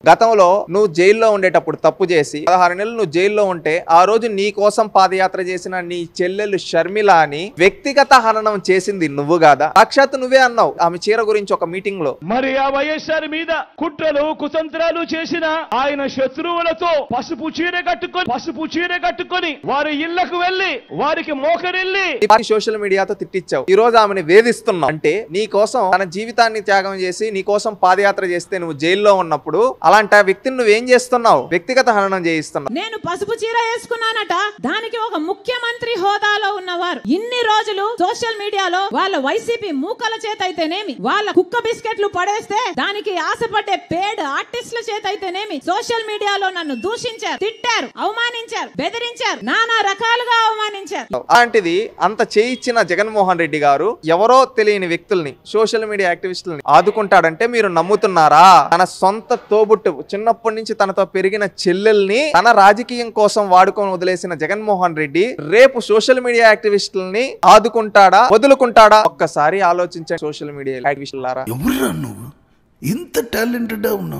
గతంలో నువ్వు జైల్లో ఉండేటప్పుడు తప్పు చేసి 16 నెలలు నువ్వు జైల్లో ఉంటే ఆ రోజు నీ కోసం పాదయాత్ర చేసిన నీ చెల్లెలు షర్మిల అని వ్యక్తిగత హననం చేసింది నువ్వు కాదా? సాక్షాత్ నువ్వే అన్నావు ఆమె చీర గురించి ఒక మీటింగ్ లో. మరి ఆ వైఎస్ఆర్ మీద కుట్రలు కుతంత్రాలు చేసిన ఆయన శత్రువులతో పసుపు చీర కట్టుకొని వారి ఇళ్లకు వెళ్లి వారికి మోకరిల్లి సోషల్ మీడియాతో తిట్టించావు. ఈ రోజు ఆమెను వేధిస్తున్నావు. అంటే నీ కోసం తన జీవితాన్ని త్యాగం చేసి నీ కోసం పాదయాత్ర చేస్తే నువ్వు జైల్లో ఉన్నప్పుడు అలాంటి వ్యక్తిని నువ్వేం చేస్తున్నావు? వ్యక్తిగత హననం చేయిస్తున్నావు. నేను పసుపు చీర వేసుకున్నానట, దానికి ఒక ముఖ్యమంత్రి హోదాలో ఉన్నవారు ఇన్ని రోజులు సోషల్ మీడియాలో వాళ్ళ వైసీపీ మూకల చేత అయితేనేమి, వాళ్ళ కుక్క బిస్కెట్లు పడేస్తే దానికి ఆశపడ్డే పేడ్ ఆర్టిస్టుల చేత అయితేనేమి సోషల్ మీడియాలో నన్ను దూషించారు, తిట్టారు, అవమానించారు, బెదిరించారు, నానా రకాలుగా అవమానించారు. అలాంటిది అంత చేయించిన జగన్మోహన్ రెడ్డి గారు ఎవరో తెలియని వ్యక్తుల్ని, సోషల్ మీడియా యాక్టివిస్టులని ఆదుకుంటాడంటే మీరు నమ్ముతున్నారా? తన సొంత తోబుట్టు చిన్నప్పటి నుంచి తనతో పెరిగిన చెల్లెల్ని తన రాజకీయం కోసం వాడుకొని వదిలేసిన జగన్మోహన్ రెడ్డి రేపు సోషల్ మీడియా యాక్టివిస్టులని ఆదుకుంటాడా, వదులుకుంటాడా? ఒక్కసారి ఆలోచించండి సోషల్ మీడియా యాక్టివిస్టులారా. ఎవరురా నువ్వు? ఇంత టాలెంటెడ్ ఉన్నావు.